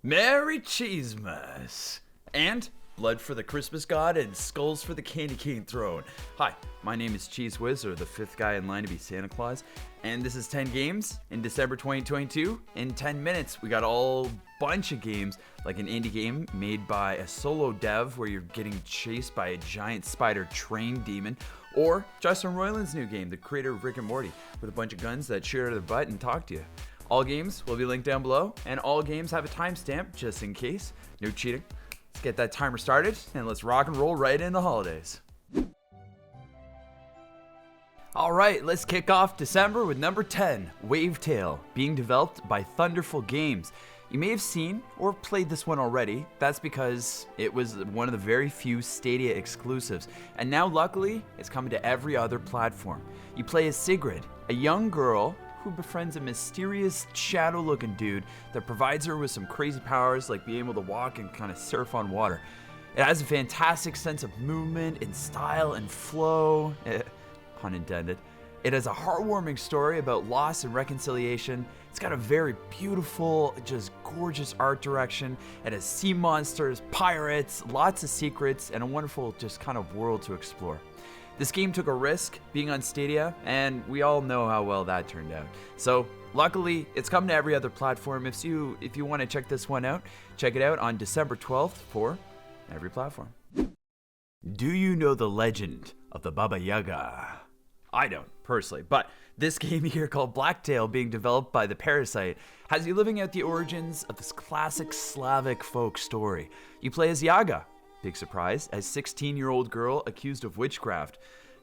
Merry Cheesemas! And blood for the Christmas god and skulls for the candy cane throne. Hi, my name is Cheese Whiz, or the fifth guy in line to be Santa Claus, and this is 10 games in December 2022. In 10 minutes, we got a whole bunch of games, like an indie game made by a solo dev where you're getting chased by a giant spider train demon, or Justin Roiland's new game, the creator of Rick and Morty, with a bunch of guns that shoot out of the butt and talk to you. All games will be linked down below, and all games have a timestamp just in case. No cheating. Let's get that timer started, and let's rock and roll right in the holidays. Alright, let's kick off December with number 10, Wavetale, being developed by Thunderful Games. You may have seen or played this one already. That's because it was one of the very few Stadia exclusives, and now luckily it's coming to every other platform. You play as Sigrid, a young girl who befriends a mysterious shadow-looking dude that provides her with some crazy powers like being able to walk and kind of surf on water. It has a fantastic sense of movement and style and flow, pun intended. It has a heartwarming story about loss and reconciliation. It's got a very beautiful, just gorgeous art direction. It has sea monsters, pirates, lots of secrets, and a wonderful just kind of world to explore. This game took a risk being on Stadia, and we all know how well that turned out. So luckily, it's come to every other platform. If you want to check this one out, check it out on December 12th for every platform. Do you know the legend of the Baba Yaga? I don't, personally, but this game here called Blacktail, being developed by The Parasite, has you living out the origins of this classic Slavic folk story. You play as Yaga. Big surprise, as 16-year-old girl accused of witchcraft.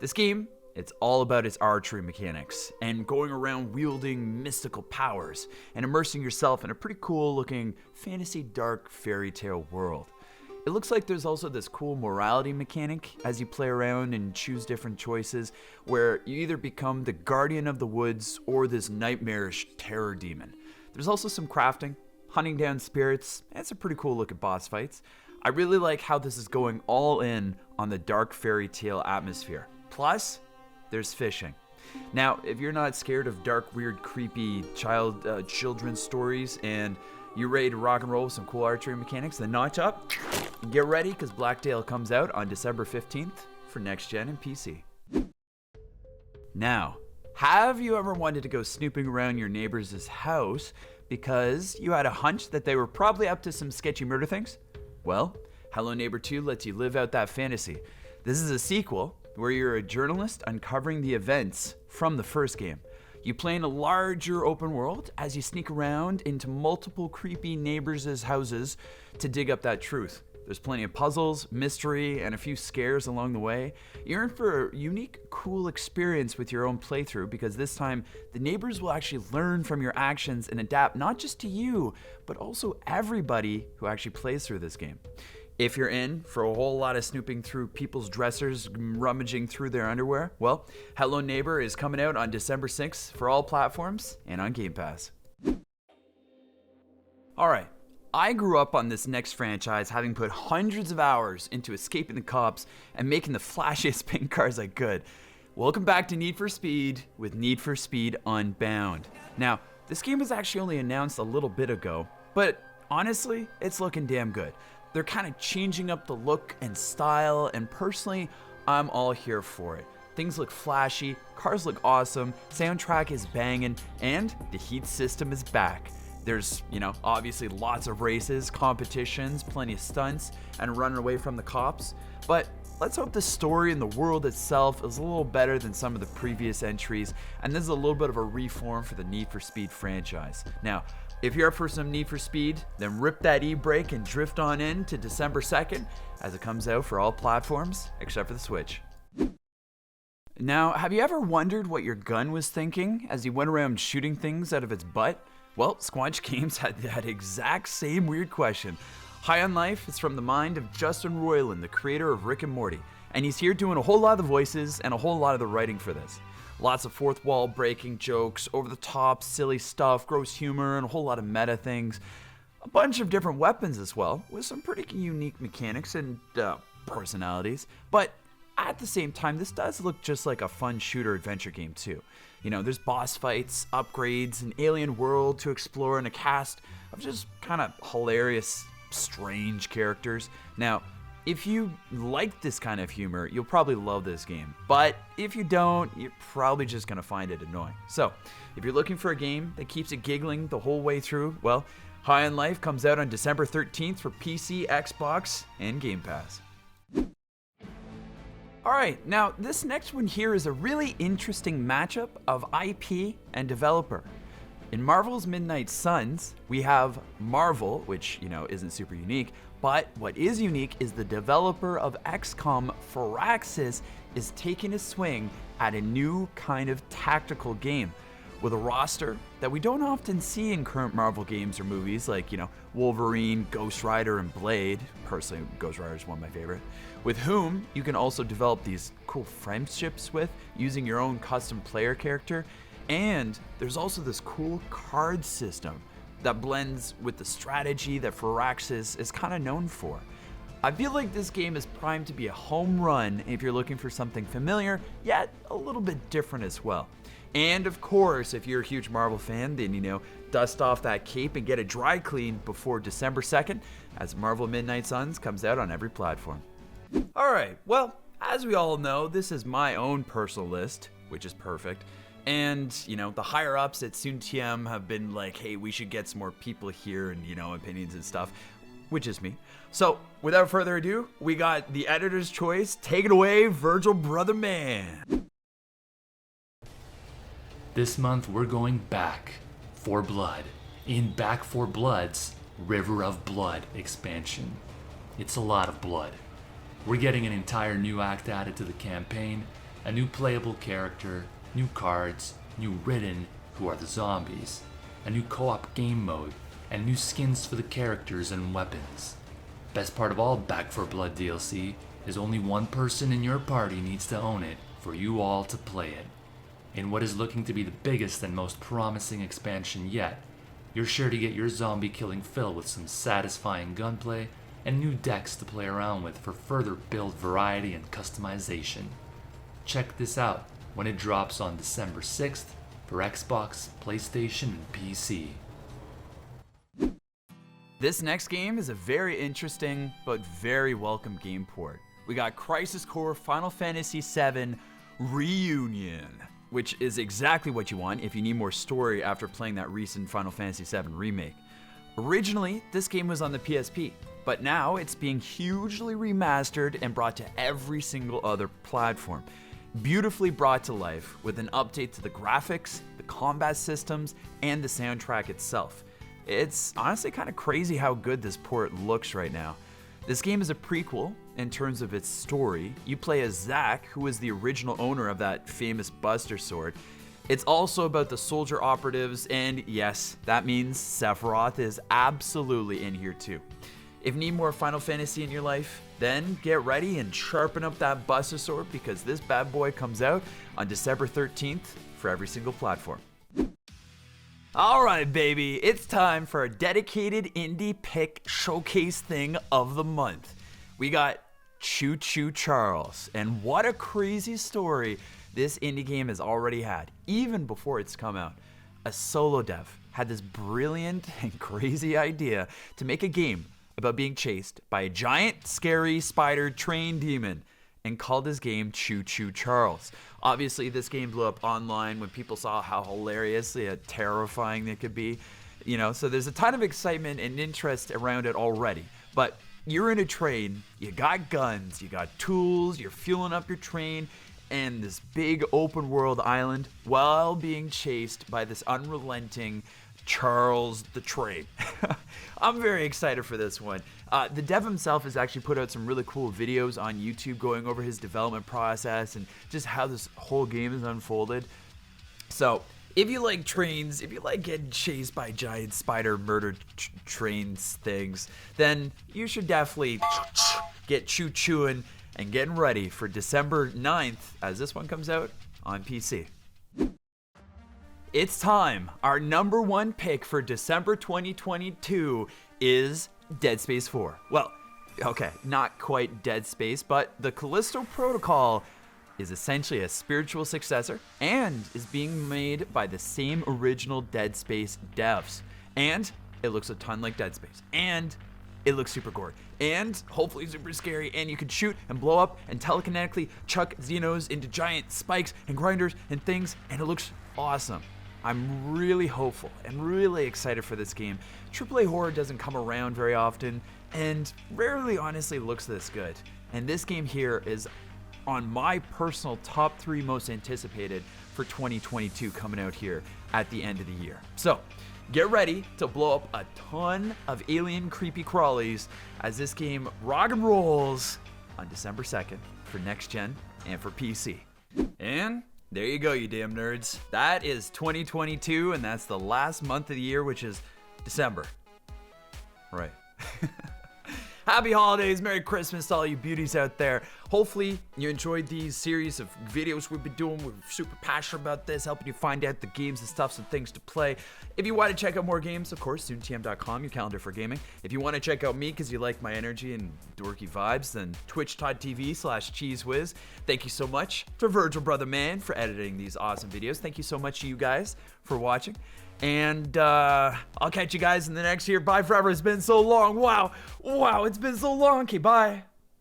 This game, it's all about its archery mechanics and going around wielding mystical powers and immersing yourself in a pretty cool looking fantasy dark fairy tale world. It looks like there's also this cool morality mechanic as you play around and choose different choices where you either become the guardian of the woods or this nightmarish terror demon. There's also some crafting, hunting down spirits, and some pretty cool looking boss fights. I really like how this is going all in on the dark fairy tale atmosphere. Plus, there's fishing. Now, if you're not scared of dark, weird, creepy children's stories and you're ready to rock and roll with some cool archery mechanics, then notch up. Get ready, because Blacktail comes out on December 15th for next gen and PC. Now, have you ever wanted to go snooping around your neighbor's house because you had a hunch that they were probably up to some sketchy murder things? Well, Hello Neighbor 2 lets you live out that fantasy. This is a sequel where you're a journalist uncovering the events from the first game. You play in a larger open world as you sneak around into multiple creepy neighbors' houses to dig up that truth. There's plenty of puzzles, mystery, and a few scares along the way. You're in for a unique, cool experience with your own playthrough, because this time the neighbors will actually learn from your actions and adapt not just to you, but also everybody who actually plays through this game. If you're in for a whole lot of snooping through people's dressers, rummaging through their underwear, well, Hello Neighbor is coming out on December 6th for all platforms and on Game Pass. Alright, I grew up on this next franchise having put hundreds of hours into escaping the cops and making the flashiest pink cars I could. Welcome back to Need for Speed with Need for Speed Unbound. Now, this game was actually only announced a little bit ago, but honestly, it's looking damn good. They're kind of changing up the look and style, and personally, I'm all here for it. Things look flashy, cars look awesome, soundtrack is banging, and the heat system is back. There's, obviously lots of races, competitions, plenty of stunts, and running away from the cops. But let's hope the story and the world itself is a little better than some of the previous entries, and this is a little bit of a reform for the Need for Speed franchise. Now, if you're up for some Need for Speed, then rip that e-brake and drift on in to December 2nd as it comes out for all platforms except for the Switch. Now, have you ever wondered what your gun was thinking as you went around shooting things out of its butt? Well, Squanch Games had that exact same weird question. High on Life is from the mind of Justin Roiland, the creator of Rick and Morty, and he's here doing a whole lot of the voices and a whole lot of the writing for this. Lots of fourth wall breaking jokes, over the top, silly stuff, gross humor, and a whole lot of meta things. A bunch of different weapons as well, with some pretty unique mechanics and personalities. But at the same time, this does look just like a fun shooter adventure game too. There's boss fights, upgrades, an alien world to explore, and a cast of just kind of hilarious, strange characters. Now, if you like this kind of humor, you'll probably love this game. But if you don't, you're probably just going to find it annoying. So, if you're looking for a game that keeps it giggling the whole way through, well, High on Life comes out on December 13th for PC, Xbox, and Game Pass. Alright, now this next one here is a really interesting matchup of IP and developer. In Marvel's Midnight Suns, we have Marvel, which, isn't super unique, but what is unique is the developer of XCOM, Firaxis, is taking a swing at a new kind of tactical game with a roster that we don't often see in current Marvel games or movies like, Wolverine, Ghost Rider, and Blade. Personally, Ghost Rider is one of my favorite. With whom you can also develop these cool friendships with using your own custom player character. And there's also this cool card system that blends with the strategy that Firaxis is kind of known for. I feel like this game is primed to be a home run if you're looking for something familiar, yet a little bit different as well. And of course, if you're a huge Marvel fan, then, dust off that cape and get a dry clean before December 2nd, as Marvel Midnight Suns comes out on every platform. Alright, well, as we all know, this is my own personal list, which is perfect. And, the higher ups at SoonTM have been like, hey, we should get some more people here and, opinions and stuff, which is me. So, without further ado, we got the editor's choice. Take it away, Virgil Brother Man. This month, we're going back for blood in Back 4 Blood's River of Blood expansion. It's a lot of blood. We're getting an entire new act added to the campaign, a new playable character, new cards, new Ridden, who are the zombies, a new co-op game mode, and new skins for the characters and weapons. Best part of all Back 4 Blood DLC is only one person in your party needs to own it for you all to play it. In what is looking to be the biggest and most promising expansion yet, you're sure to get your zombie killing fill with some satisfying gunplay and new decks to play around with for further build variety and customization. Check this out when it drops on December 6th for Xbox, PlayStation, and PC. This next game is a very interesting but very welcome game port. We got Crisis Core Final Fantasy VII Reunion, which is exactly what you want if you need more story after playing that recent Final Fantasy VII remake. Originally, this game was on the PSP, but now it's being hugely remastered and brought to every single other platform. Beautifully brought to life with an update to the graphics, the combat systems, and the soundtrack itself. It's honestly kind of crazy how good this port looks right now. This game is a prequel in terms of its story. You play as Zack, who is the original owner of that famous Buster Sword. It's also about the soldier operatives, and yes, that means Sephiroth is absolutely in here too. If you need more Final Fantasy in your life, then get ready and sharpen up that Buster Sword because this bad boy comes out on December 13th for every single platform. Alright baby, it's time for a dedicated indie pick showcase thing of the month. We got Choo-Choo Charles, and what a crazy story this indie game has already had, even before it's come out. A solo dev had this brilliant and crazy idea to make a game about being chased by a giant, scary spider train demon and called his game Choo-Choo Charles. Obviously, this game blew up online when people saw how hilariously terrifying it could be. So there's a ton of excitement and interest around it already. But you're in a train, you got guns, you got tools, you're fueling up your train, and this big open world island while being chased by this unrelenting Charles the Train. I'm very excited for this one. The dev himself has actually put out some really cool videos on YouTube going over his development process and just how this whole game is unfolded. So if you like trains, if you like getting chased by giant spider murder trains things, then you should definitely get choo-chooing and getting ready for December 9th as this one comes out on PC. It's time. Our number one pick for December 2022 is Dead Space 4. Well, okay, not quite Dead Space, but the Callisto Protocol is essentially a spiritual successor and is being made by the same original Dead Space devs. And it looks a ton like Dead Space. And it looks super gory. And hopefully super scary. And you can shoot and blow up and telekinetically chuck Xenos into giant spikes and grinders and things. And it looks awesome. I'm really hopeful and really excited for this game. AAA horror doesn't come around very often and rarely honestly looks this good. And this game here is on my personal top 3 most anticipated for 2022 coming out here at the end of the year. So get ready to blow up a ton of alien creepy crawlies as this game rock and rolls on December 2nd for next gen and for PC. And there you go, you damn nerds. That is 2022, and that's the last month of the year, which is December. Right. Happy holidays, Merry Christmas to all you beauties out there. Hopefully you enjoyed these series of videos we've been doing. We're super passionate about this, helping you find out the games and stuff, some things to play. If you want to check out more games, of course, SoonTM.com, your calendar for gaming. If you want to check out me because you like my energy and dorky vibes, then twitch.tv/cheesewhiz. Thank you so much to Virgil Brother Man for editing these awesome videos. Thank you so much to you guys for watching. And I'll catch you guys in the next year. Bye forever. It's been so long. Wow, it's been so long. Okay, bye.